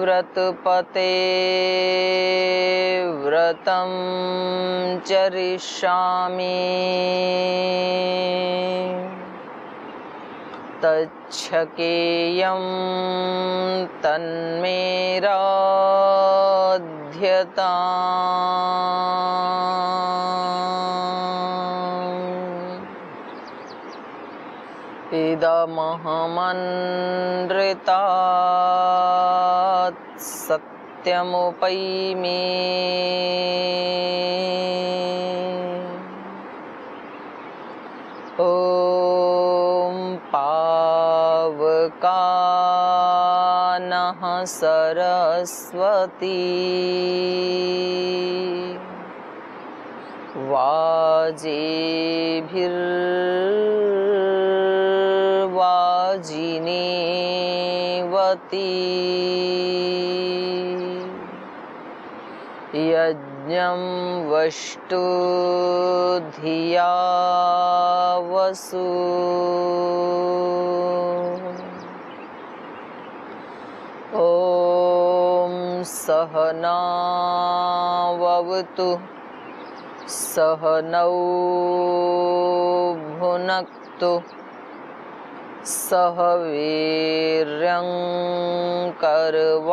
व्रतपते व्रतं चरिष्यामि तच्छकेयं तन्मे राध्यताम्। इदमहमनृतात् सत्यमुपैमि ॐ पावकानः सरस्वती वाजिनीवती यज्ञं वष्टु धिया वसु ॐ सहनाववतु सहनौ भुनक्तु सह वीर्यं करवावहै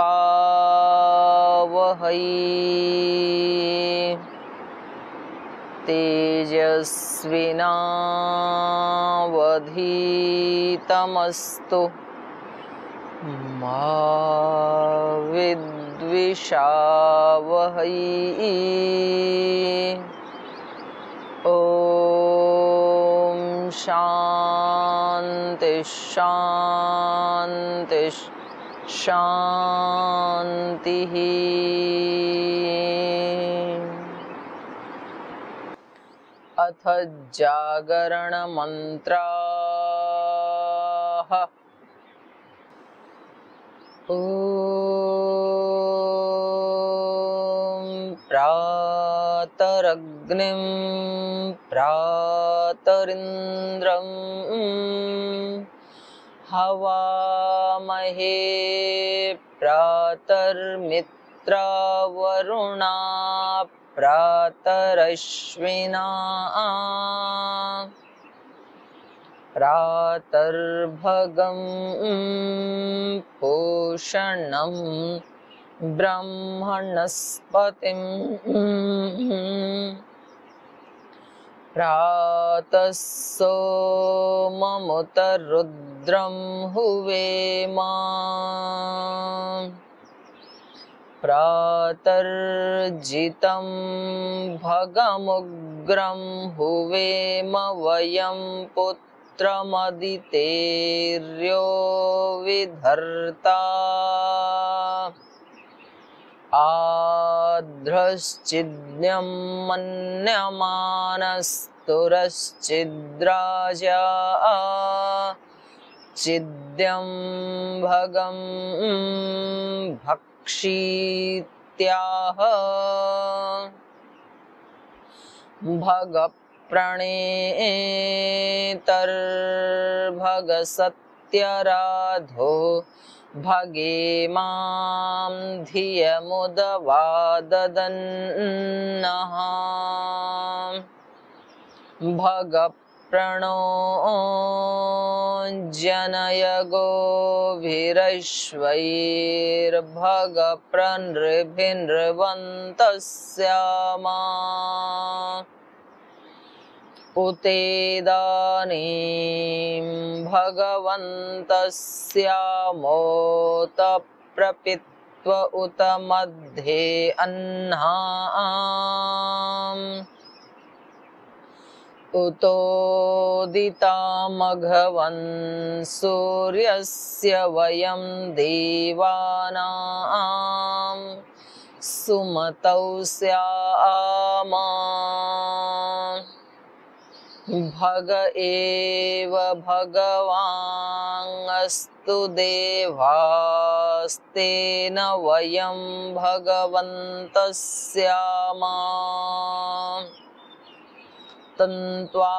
तेजस्विनावधीतमस्तु मा विद्विषावहै ॐ शान्ति शान्ति शान्तिः। अथ जागरणमन्त्राः। ॐ प्रातरग्निं प्रातरिन्द्रं हवामहे प्रातर्मित्रावरुणा प्रातरश्विना प्रातर्भगं पूषणं ब्रह्मणस्पतिं प्रातः सोममुतरुद्रं हुवेम प्रातर्जितं भगमुग्रं हुवेम वयं पुत्रमदितेर्यो विधर्ता आध्रश्चिद्यं मन्यमानस्तुरश्चिद्राजा चिद्यं भगं भक्षीत्याह भगप्रणेतर्भगसत्यराधो भगेमां धियमुदवाददन्नः भगप्रणो जनय गोभिरश्वैर्भगप्रनृभिर्नृवन्तः स्यामा उतेदानीं भगवन्तः स्यामोत प्रपित्व उत मध्ये अह्नाम् उतोदितामघवन् सूर्यस्य वयं देवानां सुमतौ स्याम भग एव भगवाङ्स्तु देवास्तेन वयं भगवन्तः स्याम तन्त्वा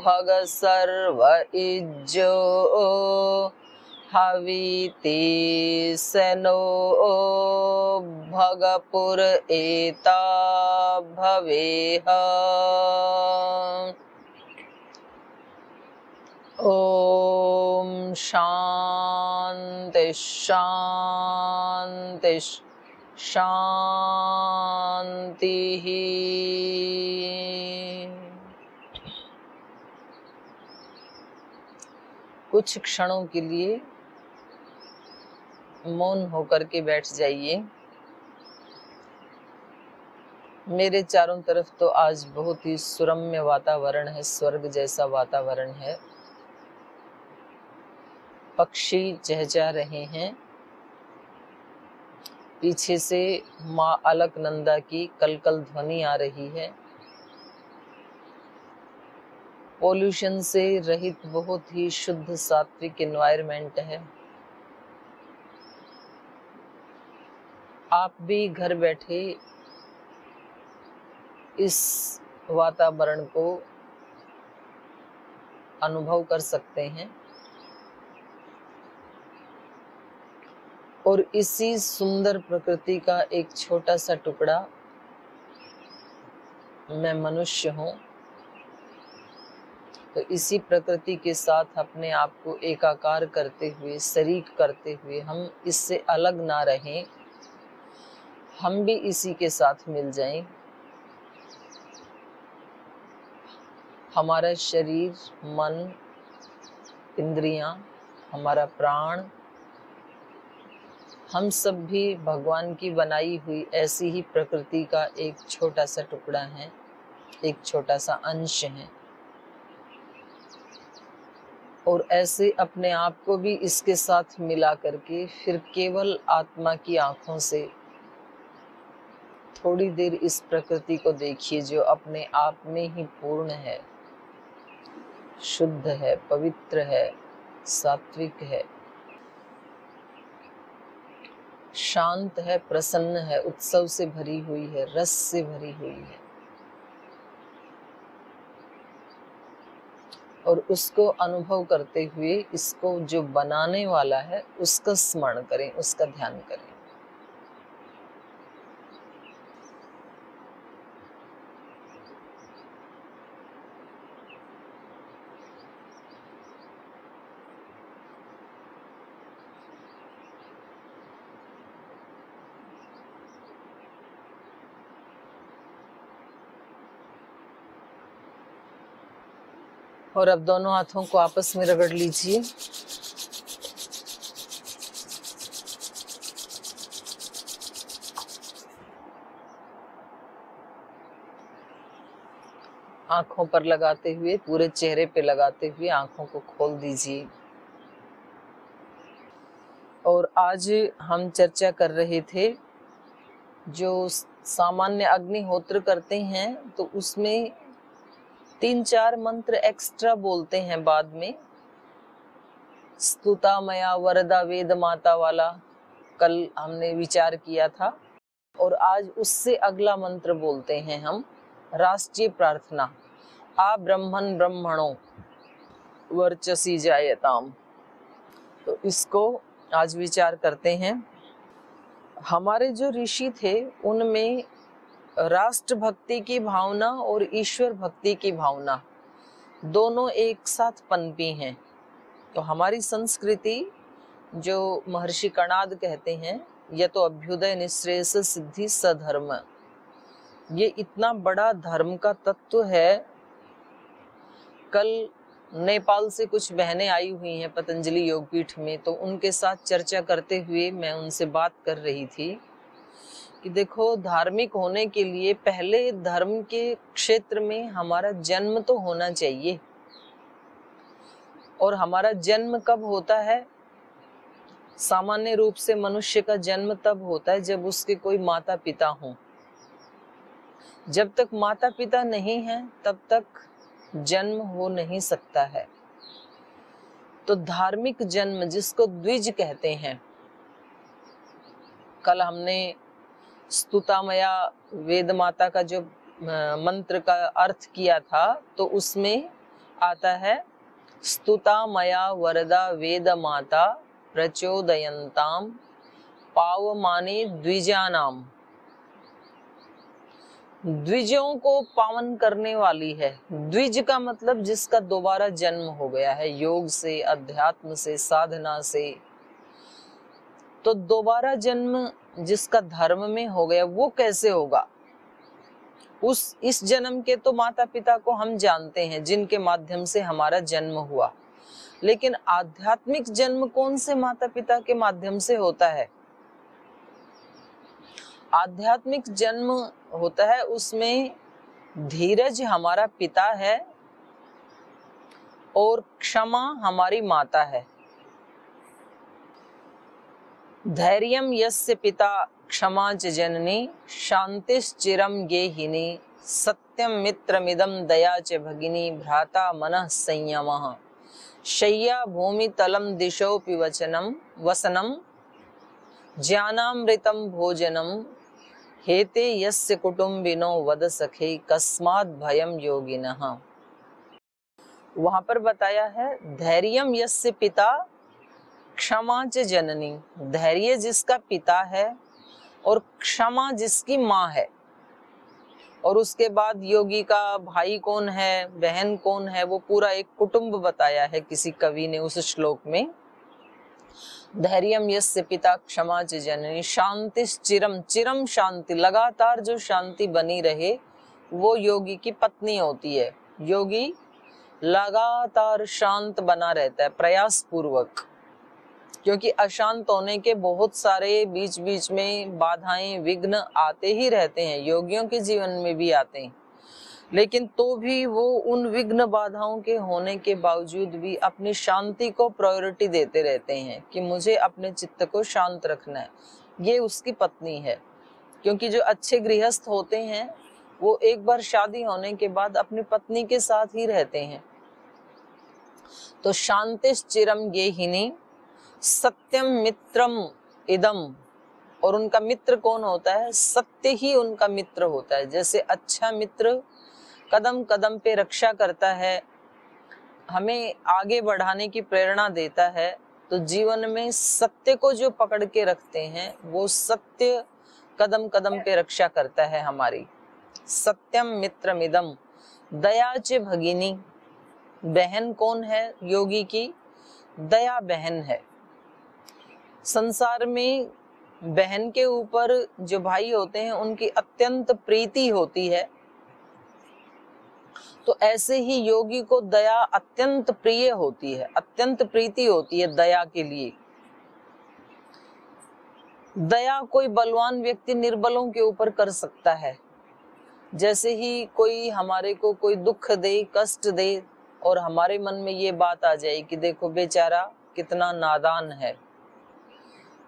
भग सर्व इज्जो हवीति सनो भगपुर एता भवेह। ओम शांति शांति शांति। कुछ क्षणों के लिए मौन होकर के बैठ जाइए। मेरे चारों तरफ तो आज बहुत ही सुरम्य वातावरण है, स्वर्ग जैसा वातावरण है। पक्षी चहचहा रहे हैं। पीछे से माँ अलकनंदा की कलकल ध्वनि आ रही है। पोल्यूशन से रहित बहुत ही शुद्ध सात्विक एनवायरनमेंट है। आप भी घर बैठे इस वातावरण को अनुभव कर सकते हैं और इसी सुंदर प्रकृति का एक छोटा सा टुकड़ा मैं मनुष्य हूँ। तो इसी प्रकृति के साथ अपने आप को एकाकार करते हुए, शरीक करते हुए हम इससे अलग ना रहें, हम भी इसी के साथ मिल जाएं। हमारा शरीर, मन, इंद्रियां, हमारा प्राण, हम सब भी भगवान की बनाई हुई ऐसी ही प्रकृति का एक छोटा सा टुकड़ा है, एक छोटा सा अंश है। और ऐसे अपने आप को भी इसके साथ मिला करके फिर केवल आत्मा की आंखों से थोड़ी देर इस प्रकृति को देखिए, जो अपने आप में ही पूर्ण है, शुद्ध है, पवित्र है, सात्विक है, शांत है, प्रसन्न है, उत्सव से भरी हुई है, रस से भरी हुई है। और उसको अनुभव करते हुए इसको जो बनाने वाला है उसका स्मरण करें, उसका ध्यान करें। और अब दोनों हाथों को आपस में रगड़ लीजिए। आंखों पर लगाते हुए, पूरे चेहरे पे लगाते हुए आंखों को खोल दीजिए। और आज हम चर्चा कर रहे थे, जो सामान्य अग्निहोत्र करते हैं तो उसमें 3-4 मंत्र एक्स्ट्रा बोलते हैं बाद में। स्तुता मया वरदा वेद माता वाला कल हमने विचार किया था। और आज उससे अगला मंत्र बोलते हैं हम, राष्ट्रीय प्रार्थना, आ ब्रह्मन ब्रह्मणो वर्चसी जायताम। तो इसको आज विचार करते हैं। हमारे जो ऋषि थे उनमें राष्ट्र भक्ति की भावना और ईश्वर भक्ति की भावना दोनों एक साथ पनपी हैं। तो हमारी संस्कृति, जो महर्षि कणाद कहते हैं, यह तो अभ्युदय निःश्रेयस सिद्धि सधर्म, ये इतना बड़ा धर्म का तत्व है। कल नेपाल से कुछ बहनें आई हुई हैं पतंजलि योगपीठ में, तो उनके साथ चर्चा करते हुए मैं उनसे बात कर रही थी कि देखो, धार्मिक होने के लिए पहले धर्म के क्षेत्र में हमारा जन्म तो होना चाहिए। और हमारा जन्म कब होता है? सामान्य रूप से मनुष्य का जन्म तब होता है जब उसके कोई माता पिता हों। जब तक माता पिता नहीं हैं तब तक जन्म हो नहीं सकता है। तो धार्मिक जन्म, जिसको द्विज कहते हैं, कल हमने स्तुतामया वेद माता का जो मंत्र का अर्थ किया था, तो उसमें आता है स्तुतामया वरदा वेद माता प्रचोदयन्ताम पावमाने द्विजानाम। द्विजों को पावन करने वाली है। द्विज का मतलब जिसका दोबारा जन्म हो गया है, योग से, अध्यात्म से, साधना से। तो दोबारा जन्म जिसका धर्म में हो गया वो कैसे होगा? इस जन्म के तो माता पिता को हम जानते हैं जिनके माध्यम से हमारा जन्म हुआ, लेकिन आध्यात्मिक जन्म कौन से माता पिता के माध्यम से होता है? आध्यात्मिक जन्म होता है, उसमें धीरज हमारा पिता है और क्षमा हमारी माता है। धैर्यम यस्य पिता क्षमा च जननी शांतिश्चिरम गेहिनी सत्यम मित्रमिदम दया च भगिनी भ्राता मनः संयमः शय्या भूमि तलम दिशोऽपि वचनम वसनम ज्ञानामृतम भोजनम हेते यस्य कुटुम्बिनो वद सखे कस्मात् भयम योगिनः। वहां पर बताया है धैर्यम यस्य पिता क्षमा च जननी, धैर्य जिसका पिता है और क्षमा जिसकी माँ है। और उसके बाद योगी का भाई कौन है, बहन कौन है, वो पूरा एक कुटुंब बताया है किसी कवि ने उस श्लोक में। धैर्यम यस्य पिता क्षमा च जननी शांतिश्चिरम, चिरम शांति, लगातार जो शांति बनी रहे वो योगी की पत्नी होती है। योगी लगातार शांत बना रहता है प्रयास पूर्वक, क्योंकि अशांत होने के बहुत सारे बीच बीच में बाधाएं, विघ्न आते ही रहते हैं, योगियों के जीवन में भी आते हैं। लेकिन तो भी वो उन विघ्न बाधाओं के होने के बावजूद भी अपनी शांति को प्रायोरिटी देते रहते हैं कि मुझे अपने चित्त को शांत रखना है। ये उसकी पत्नी है, क्योंकि जो अच्छे गृहस्थ होते हैं वो एक बार शादी होने के बाद अपनी पत्नी के साथ ही रहते हैं। तो शांतिश्चिरम गेहिनी सत्यम मित्रम इदम, और उनका मित्र कौन होता है? सत्य ही उनका मित्र होता है। जैसे अच्छा मित्र कदम कदम पे रक्षा करता है, हमें आगे बढ़ाने की प्रेरणा देता है, तो जीवन में सत्य को जो पकड़ के रखते हैं वो सत्य कदम कदम पे रक्षा करता है हमारी। सत्यम मित्रमिदम दया च भगिनी, बहन कौन है योगी की? दया बहन है। संसार में बहन के ऊपर जो भाई होते हैं उनकी अत्यंत प्रीति होती है, तो ऐसे ही योगी को दया अत्यंत प्रिय होती है, अत्यंत प्रीति होती है दया के लिए। दया कोई बलवान व्यक्ति निर्बलों के ऊपर कर सकता है। जैसे ही कोई हमारे को कोई दुख दे, कष्ट दे, और हमारे मन में ये बात आ जाए कि देखो बेचारा कितना नादान है,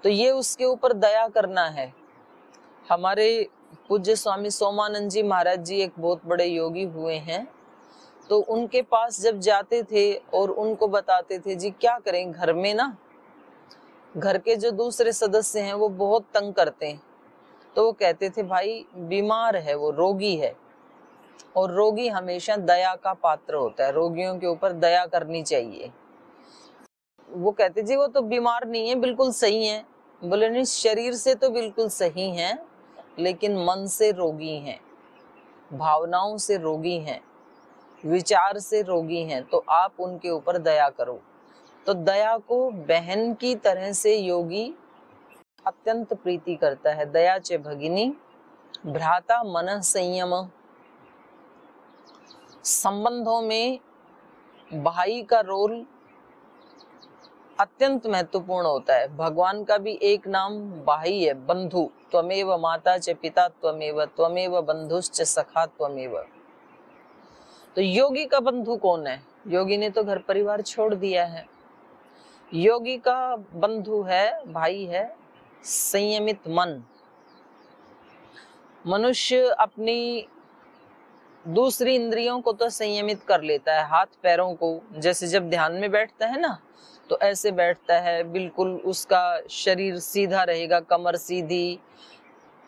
तो ये उसके ऊपर दया करना है। हमारे पूज्य स्वामी सोमानंद जी महाराज जी एक बहुत बड़े योगी हुए हैं, तो उनके पास जब जाते थे और उनको बताते थे जी क्या करें, घर में ना घर के जो दूसरे सदस्य हैं वो बहुत तंग करते हैं, तो वो कहते थे भाई बीमार है, वो रोगी है, और रोगी हमेशा दया का पात्र होता है, रोगियों के ऊपर दया करनी चाहिए। वो कहते जी वो तो बीमार नहीं है, बिल्कुल सही है। बोले नहीं, शरीर से तो बिल्कुल सही हैं, लेकिन मन से रोगी हैं, भावनाओं से रोगी हैं, विचार से रोगी हैं, तो आप उनके ऊपर दया करो। तो दया को बहन की तरह से योगी अत्यंत प्रीति करता है। दया च भगिनी भ्राता मनः संयम, संबंधों में भाई का रोल अत्यंत महत्वपूर्ण होता है। भगवान का भी एक नाम भाई है, बंधु। त्वमेव माता च पिता त्वमेव, त्वमेव बंधुश्च सखा त्वमेव। तो योगी का बंधु कौन है? योगी ने तो घर परिवार छोड़ दिया है। योगी का बंधु है, भाई है, संयमित मन। मनुष्य अपनी दूसरी इंद्रियों को तो संयमित कर लेता है, हाथ पैरों को, जैसे जब ध्यान में बैठता है ना तो ऐसे बैठता है, बिल्कुल उसका शरीर सीधा रहेगा, कमर सीधी,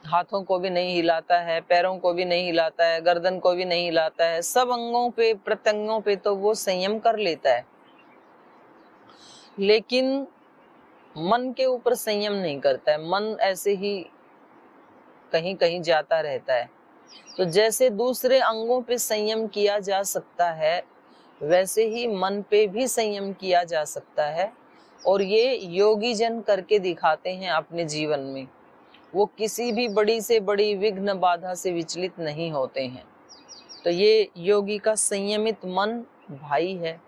हाथों को भी नहीं हिलाता है, पैरों को भी नहीं हिलाता है, गर्दन को भी नहीं हिलाता है, सब अंगों पे, प्रत्यंगों पे तो वो संयम कर लेता है। लेकिन मन के ऊपर संयम नहीं करता है, मन ऐसे ही कहीं कहीं जाता रहता है। तो जैसे दूसरे अंगों पे संयम किया जा सकता है, वैसे ही मन पे भी संयम किया जा सकता है। और ये योगी जन करके दिखाते हैं अपने जीवन में। वो किसी भी बड़ी से बड़ी विघ्न बाधा से विचलित नहीं होते हैं। तो ये योगी का संयमित मन भाई है।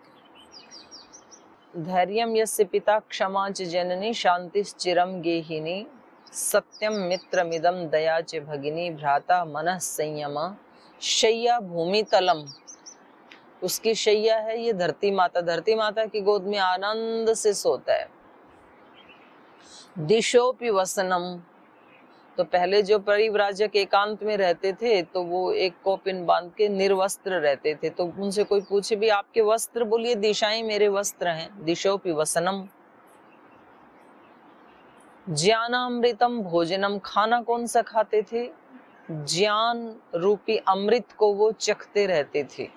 धैर्यम यस्य पिता क्षमा च जननी शांतिश्चिरम गेहिनी सत्यम मित्रमिदम दया च भगिनी भ्राता मनः संयम शय्या भूमि तलम। उसकी शैया है ये धरती माता, धरती माता की गोद में आनंद से सोता है। दिशोपि वसनम, तो पहले जो परिव्राजक एकांत में रहते थे तो वो एक कोपिन बांध के निर्वस्त्र रहते थे। तो उनसे कोई पूछे भी आपके वस्त्र, बोलिए दिशाएं मेरे वस्त्र हैं। दिशोपि वसनम। ज्ञानामृतम भोजनम, खाना कौन सा खाते थे? ज्ञान रूपी अमृत को वो चखते रहते थे,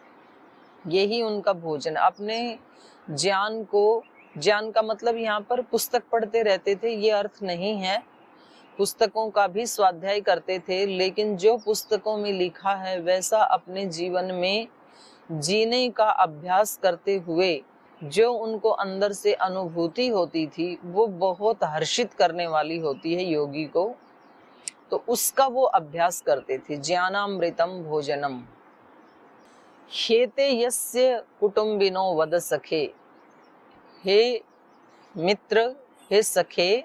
यही उनका भोजन। अपने ज्ञान को, ज्ञान का मतलब यहाँ पर पुस्तक पढ़ते रहते थे ये अर्थ नहीं है, पुस्तकों का भी स्वाध्याय करते थे, लेकिन जो पुस्तकों में लिखा है वैसा अपने जीवन में जीने का अभ्यास करते हुए जो उनको अंदर से अनुभूति होती थी वो बहुत हर्षित करने वाली होती है योगी को। तो उसका वो अभ्यास करते थे। ज्ञानामृतम भोजनम। हेते यस्य कुटुंबिनो वद सखे, हे मित्र, हे सखे,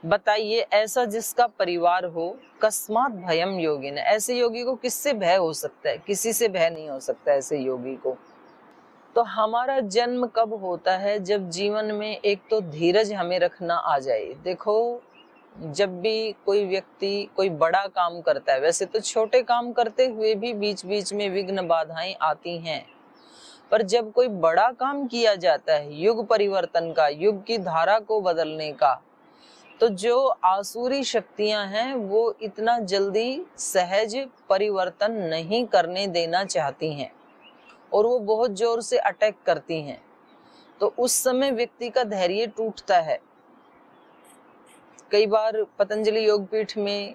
बताइए ऐसा जिसका परिवार हो। कस्मात भयम योगी ने, ऐसे योगी को किससे भय हो सकता है? किसी से भय नहीं हो सकता ऐसे योगी को। तो हमारा जन्म कब होता है? जब जीवन में एक तो धीरज हमें रखना आ जाए। देखो, जब भी कोई व्यक्ति कोई बड़ा काम करता है, वैसे तो छोटे काम करते हुए भी बीच बीच में विघ्न बाधाएं आती हैं, पर जब कोई बड़ा काम किया जाता है युग परिवर्तन का, युग की धारा को बदलने का, तो जो आसुरी शक्तियां हैं वो इतना जल्दी सहज परिवर्तन नहीं करने देना चाहती हैं और वो बहुत जोर से अटैक करती हैं। तो उस समय व्यक्ति का धैर्य टूटता है। कई बार पतंजलि योगपीठ में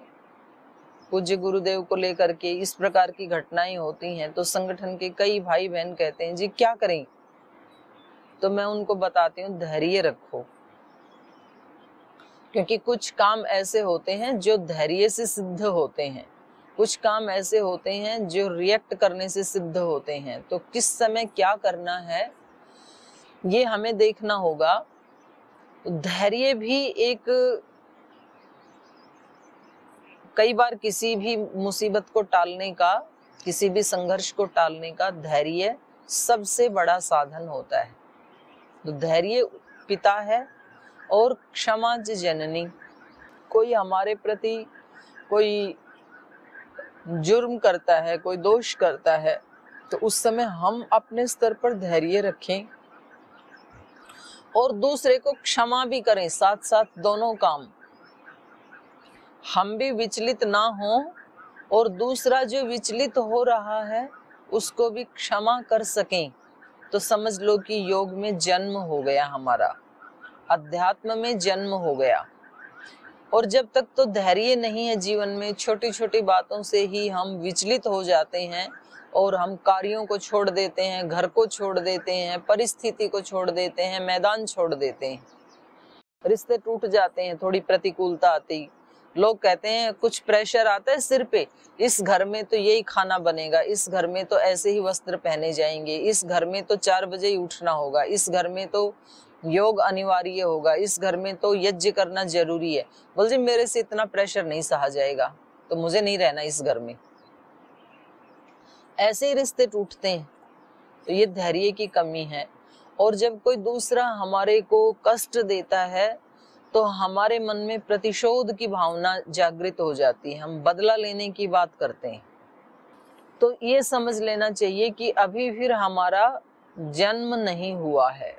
पूज्य गुरुदेव को लेकर के इस प्रकार की घटनाएं होती हैं, तो संगठन के कई भाई बहन कहते हैं जी क्या करें? तो मैं उनको बताती हूँ धैर्य रखो, क्योंकि कुछ काम ऐसे होते हैं जो धैर्य से सिद्ध होते हैं, कुछ काम ऐसे होते हैं जो रिएक्ट करने से सिद्ध होते हैं। तो किस समय क्या करना है ये हमें देखना होगा। धैर्य भी एक, कई बार किसी भी मुसीबत को टालने का, किसी भी संघर्ष को टालने का धैर्य सबसे बड़ा साधन होता है। तो धैर्य पिता है और क्षमा जननी। कोई हमारे प्रति कोई जुर्म करता है, कोई दोष करता है, तो उस समय हम अपने स्तर पर धैर्य रखें और दूसरे को क्षमा भी करें। साथ साथ दोनों काम, हम भी विचलित ना हो और दूसरा जो विचलित हो रहा है उसको भी क्षमा कर सकें। तो समझ लो कि योग में जन्म हो गया, हमारा अध्यात्म में जन्म हो गया। और जब तक तो धैर्य नहीं है जीवन में, छोटी छोटी बातों से ही हम विचलित हो जाते हैं और हम कार्यों को छोड़ देते हैं, घर को छोड़ देते हैं, परिस्थिति को छोड़ देते हैं, मैदान छोड़ देते हैं, रिश्ते टूट जाते हैं। थोड़ी प्रतिकूलता आती, लोग कहते हैं कुछ प्रेशर आता है सिर पे, इस घर में तो यही खाना बनेगा, इस घर में तो ऐसे ही वस्त्र पहने जाएंगे, इस घर में तो 4 बजे ही उठना होगा, इस घर में तो योग अनिवार्य होगा, इस घर में तो यज्ञ करना जरूरी है। बोल जी मेरे से इतना प्रेशर नहीं सहा जाएगा, तो मुझे नहीं रहना इस घर में। ऐसे ही रिश्ते टूटते हैं। तो ये धैर्य की कमी है। और जब कोई दूसरा हमारे को कष्ट देता है तो हमारे मन में प्रतिशोध की भावना जागृत हो जाती है, हम बदला लेने की बात करते हैं। तो ये समझ लेना चाहिए कि अभी फिर हमारा जन्म नहीं हुआ है।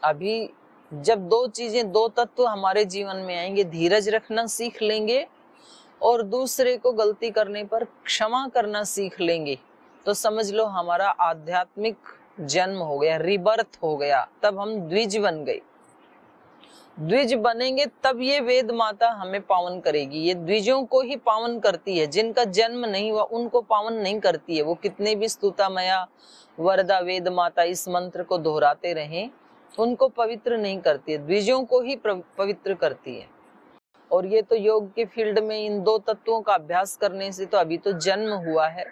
अभी जब 2 चीजें, 2 तत्व हमारे जीवन में आएंगे, धीरज रखना सीख लेंगे और दूसरे को गलती करने पर क्षमा करना सीख लेंगे, तो समझ लो हमारा आध्यात्मिक जन्म हो गया, रिबर्थ हो गया, तब हम द्विज बन गए। द्विज बनेंगे तब ये वेद माता हमें पावन करेगी। ये द्विजों को ही पावन करती है, जिनका जन्म नहीं हुआ उनको पावन नहीं करती है। वो कितने भी स्तुता मया वरदा वेद माता इस मंत्र को दोहराते रहें, उनको पवित्र नहीं करती है, द्विजों को ही पवित्र करती है। और ये तो योग के फील्ड में इन दो तत्वों का अभ्यास करने से तो अभी तो जन्म हुआ है।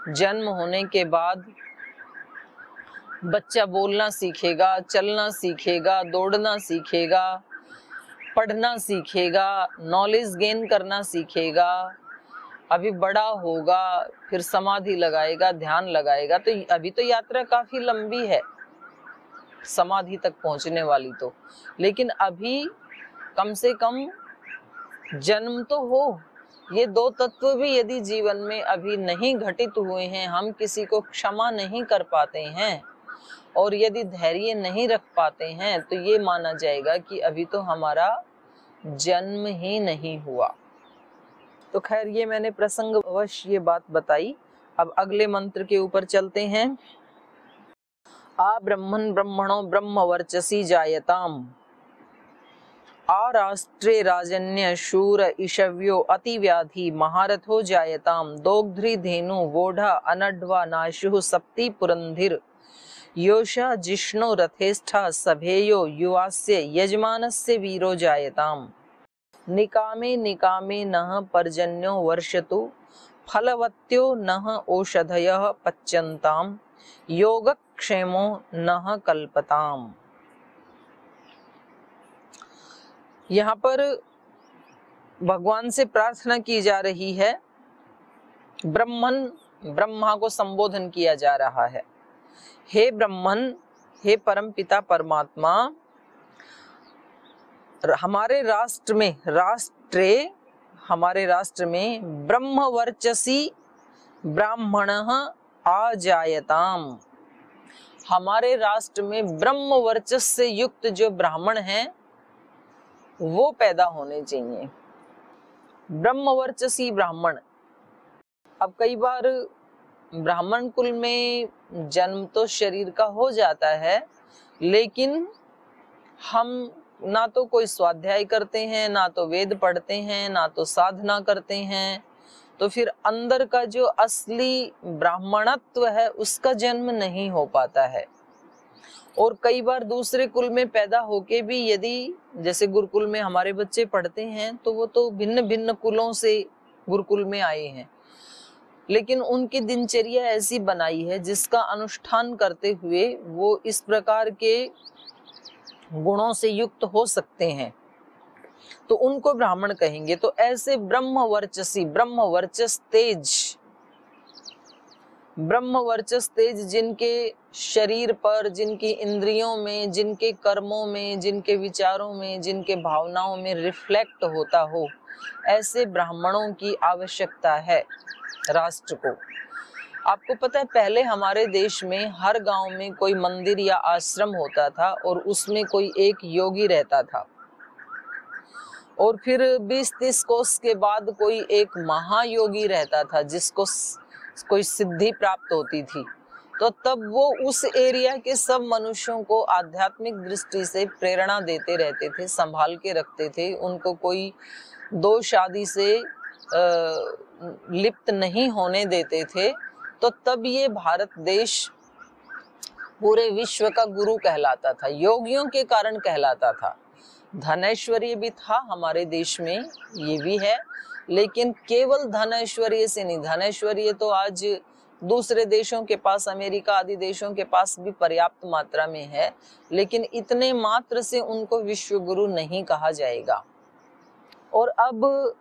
जन्म होने के बाद बच्चा बोलना सीखेगा, चलना सीखेगा, दौड़ना सीखेगा, पढ़ना सीखेगा, नॉलेज गेन करना सीखेगा। अभी बड़ा होगा, फिर समाधि लगाएगा, ध्यान लगाएगा। तो अभी तो यात्रा काफी लंबी है समाधि तक पहुंचने वाली तो, लेकिन अभी कम से कम जन्म तो हो। ये दो तत्व भी यदि जीवन में अभी नहीं घटित हुए हैं, हम किसी को क्षमा नहीं कर पाते हैं और यदि धैर्य नहीं रख पाते हैं, तो ये माना जाएगा कि अभी तो हमारा जन्म ही नहीं हुआ। तो खैर, ये मैंने प्रसंगवश ये बात बताई। अब अगले मंत्र के ऊपर चलते हैं। आ ब्रह्मन् ब्रह्मणो ब्रह्म वर्चसी जायताम, आ राष्ट्रे राजन्य शूर ईशव्यो अतिव्याधि महारथो जायताम, दोग्ध्री धेनु वोढ़ा अनड्वा नाशु सप्ति पुरंधिर, योषा जिष्णु रथेष्ठा सभेयो युवास्य यजमानस्य वीरो जायताम, निकामे निकामे नः पर्जन्यो वर्षतु, फलवत्यो नः ओषधयः पच्यन्ताम, योगक्षेमो नः कल्पताम। यहाँ पर भगवान से प्रार्थना की जा रही है। ब्रह्मन, ब्रह्मा को संबोधन किया जा रहा है। हे ब्रह्मन, हे परम पिता परमात्मा, हमारे राष्ट्र में ब्रह्म वर्चसी ब्राह्मणः आ जायताम, हमारे राष्ट्र में ब्रह्म वर्चस से युक्त जो ब्राह्मण हैं वो पैदा होने चाहिए। ब्रह्मवर्चसी ब्राह्मण। अब कई बार ब्राह्मण कुल में जन्म तो शरीर का हो जाता है, लेकिन हम ना तो कोई स्वाध्याय करते हैं, ना तो वेद पढ़ते हैं, ना तो साधना करते हैं, तो फिर अंदर का जो असली ब्राह्मणत्व है उसका जन्म नहीं हो पाता है। और कई बार दूसरे कुल में पैदा होके भी यदि जैसे गुरुकुल में हमारे बच्चे पढ़ते हैं तो वो तो भिन्न भिन्न कुलों से गुरुकुल में आए हैं, लेकिन उनकी दिनचर्या ऐसी बनाई है जिसका अनुष्ठान करते हुए वो इस प्रकार के गुणों से युक्त हो सकते हैं, तो उनको ब्राह्मण कहेंगे। तो ऐसे ब्रह्मवर्चसी, ब्रह्मवर्चस तेज जिनके शरीर पर, जिनकी इंद्रियों में, जिनके कर्मों में, जिनके विचारों में, जिनके भावनाओं में रिफ्लेक्ट होता हो, ऐसे ब्राह्मणों की आवश्यकता है राष्ट्र को। आपको पता है, पहले हमारे देश में हर गांव में कोई मंदिर या आश्रम होता था और उसमें कोई एक योगी रहता था, और फिर 20-30 कोस के बाद कोई एक महायोगी रहता था जिसको कोई सिद्धि प्राप्त होती थी। तो तब वो उस एरिया के सब मनुष्यों को आध्यात्मिक दृष्टि से प्रेरणा देते रहते थे, संभाल के रखते थे, उनको कोई दो शादी से लिप्त नहीं होने देते थे। तो तब ये भारत देश पूरे विश्व का गुरु कहलाता था, योगियों के कारण कहलाता था। धन ऐश्वर्य भी था हमारे देश में, ये भी है, लेकिन केवल धन ऐश्वर्य से नहीं। धन ऐश्वर्य तो आज दूसरे देशों के पास, अमेरिका आदि देशों के पास भी पर्याप्त मात्रा में है, लेकिन इतने मात्र से उनको विश्व गुरु नहीं कहा जाएगा। और अब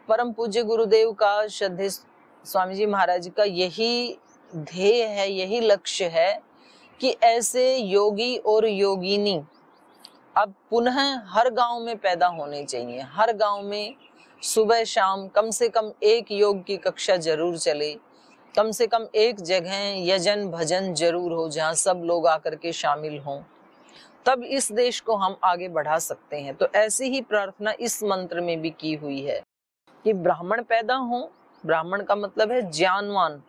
परम पूज्य गुरुदेव का, श्रद्धेय स्वामी जी महाराज का यही ध्येय है, यही लक्ष्य है कि ऐसे योगी और योगिनी अब पुनः हर गांव में पैदा होने चाहिए। हर गांव में सुबह शाम कम से कम एक योग की कक्षा जरूर चले, कम से कम एक जगह यजन भजन जरूर हो जहां सब लोग आकर के शामिल हों, तब इस देश को हम आगे बढ़ा सकते हैं। तो ऐसी ही प्रार्थना इस मंत्र में भी की हुई है कि ब्राह्मण पैदा हों। ब्राह्मण का मतलब है ज्ञानवान,